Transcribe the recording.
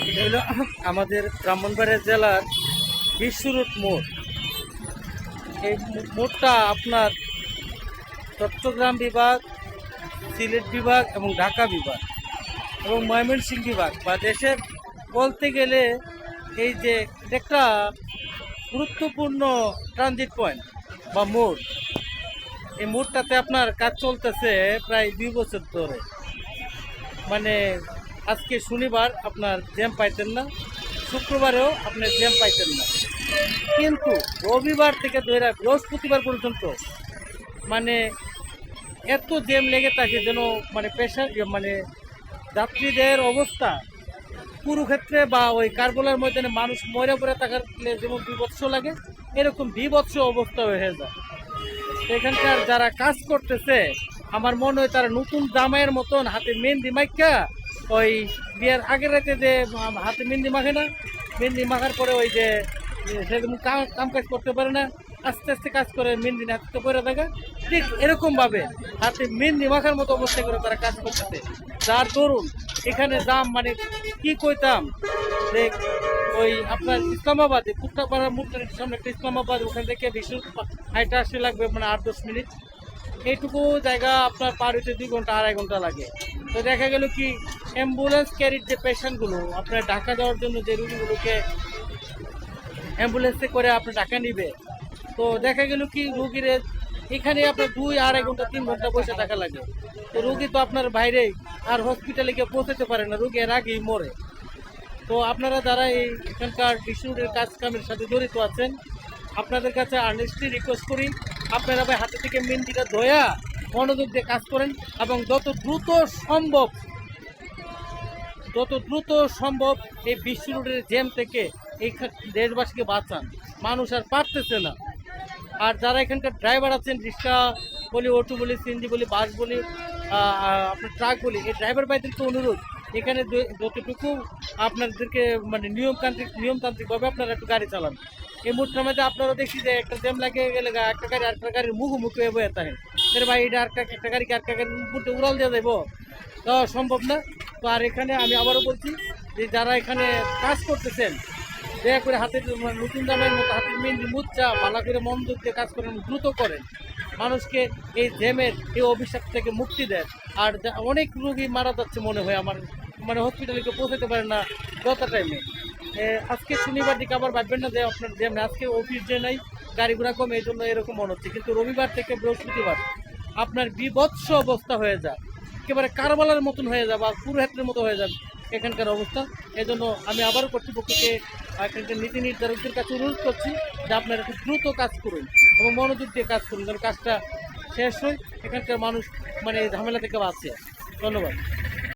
এটা হলো আমাদের ব্রাহ্মণবাড়িয়া জেলার বিশ্বরোড মোড়। এই মোড়টা আপনার চট্টগ্রাম বিভাগ, সিলেট বিভাগ এবং ঢাকা বিভাগ এবং ময়মনসিংহ বিভাগ বা দেশের বলতে গেলে এই যে একটা গুরুত্বপূর্ণ ট্রানজিট পয়েন্ট বা মোড়। এই মোড়টাতে আপনার কাজ চলতেছে প্রায় 2 বছর ধরে। মানে আজকে শনিবার আপনার জ্যাম পাইতেন না, শুক্রবারেও আপনার জ্যাম পাইতেন না, কিন্তু রবিবার থেকে ধরে বৃহস্পতিবার পর্যন্ত মানে এত জ্যাম লেগে থাকে যেন মানে মানে যাত্রীদের অবস্থা কুরুক্ষেত্রে বা ওই কারবালার ময়দানে মানুষ মরে পড়ে থাকলে যেমন বিভৎস লাগে, এরকম বিভৎস অবস্থা হয়ে যায়। এখানকার যারা কাজ করতেছে আমার মনে হয় তারা নতুন জামাইয়ের মতন হাতে মেহেন্দি মাইকা, ওই বিয়ের আগের রাতে যে হাতে মেহেন্দি মাখে না, মেহেন্দি মাখার পরে ওই যে সেরকম কাম কাজ করতে পারে না, আস্তে আস্তে কাজ করে মেহেন্দি হাতে পরে থাকে, ঠিক এরকমভাবে হাতে মেহেন্দি মাখার মতো অবস্থা করে তারা কাজ করতেছে। যার দরুন এখানে দাম মানে কি কইতাম যে ওই আপনার ইসলামাবাদে কুত্তাপাড়ার মুখের সামনে একটা ইসলামাবাদ, ওখান থেকে বেশি হাইটা আসতে লাগবে মানে 8-10 মিনিট। এইটুকু জায়গা আপনার পার হইতে 2 ঘন্টা 2.5 ঘন্টা লাগে। তো দেখা গেল কি অ্যাম্বুলেন্স ক্যারির যে পেশেন্টগুলো আপনার ঢাকা যাওয়ার জন্য যে রুগীগুলোকে অ্যাম্বুলেন্সে করে আপনার ঢাকা নিবে, তো দেখা গেল কি রুগীর এখানে আপনার 2-2.5 ঘন্টা 3 ঘন্টা বসে থাকা লাগে। তো রুগী তো আপনার বাইরে আর হসপিটালে গিয়ে পৌঁছাতে পারে না, রুগী এর আগেই মরে। তো আপনারা যারা এই এখানকার ডিস্ট্রিবিউটের কাজ কামের সাথে জড়িত আছেন, আপনাদের কাছে আর্নেস্টলি রিকোয়েস্ট করি আপনারা ভাই হাতে থেকে মেহেন্দিটা ধোয়া মনোযোগ দিয়ে কাজ করেন এবং যত দ্রুত সম্ভব এই বিশ্ব রোডের জ্যাম থেকে এই দেশবাসীকে বাঁচান। মানুষ আর পারতেছে না। আর যারা এখানকার ড্রাইভার আছেন, রিক্সা বলি, অটো বলি, সিএনজি বলি, বাস বলি, আপনার ট্রাক বলি, এই ড্রাইভার ভাইদেরকে অনুরোধ এখানে যতটুকু আপনাদেরকে মানে নিয়মতান্ত্রিকভাবে আপনারা একটু গাড়ি চালান। এই মুহূর্তের মধ্যে আপনারা দেখছি যে একটা জ্যাম লাগে গেলে একটা গাড়ি আরেকটা গাড়ির মুখোমুখি হয়ে বয়ে থাকেন। ভাই এটা একটা গাড়িকে আরেকটা গাড়ির মধ্যে উড়াল দিয়ে দেবো, দেওয়া সম্ভব না। তো আর এখানে আমি আবারও বলছি যে যারা এখানে কাজ করতেছেন দয়া করে হাতের নতুন জামাইয়ের মতো হাতের মেহেন্দি মুচ্চা ভালো করে মনোযোগ দিয়ে কাজ করেন, দ্রুত করেন, মানুষকে এই জ্যামের এই অভিশাপ থেকে মুক্তি দেন। আর অনেক রোগী মারা যাচ্ছে মনে হয় আমার, মানে হসপিটালে কেউ পৌঁছাতে পারে না যত টাইমে। আজকে শনিবার দিকে আবার ভাববেন না যে আপনার জ্যাম আজকে অফিস যে নাই, গাড়ি ঘোড়া কম, এই জন্য এরকম মনে হচ্ছে, কিন্তু রবিবার থেকে বৃহস্পতিবার আপনার বিভৎস অবস্থা হয়ে যায়, একেবারে কারবালার মতন হয়ে যাবে বা পুরোহেত্রের মতো হয়ে যাবে এখানকার অবস্থা। এই জন্য আমি আবারও কর্তৃপক্ষকে এখানকার নীতি নির্ধারকদের কাছে অনুরোধ করছি যে আপনারা একটু দ্রুত কাজ করুন এবং মনোযোগ দিয়ে কাজ করুন, যেন কাজটা শেষ হয়, এখানকার মানুষ মানে এই ঝামেলা থেকে বাঁচে। ধন্যবাদ।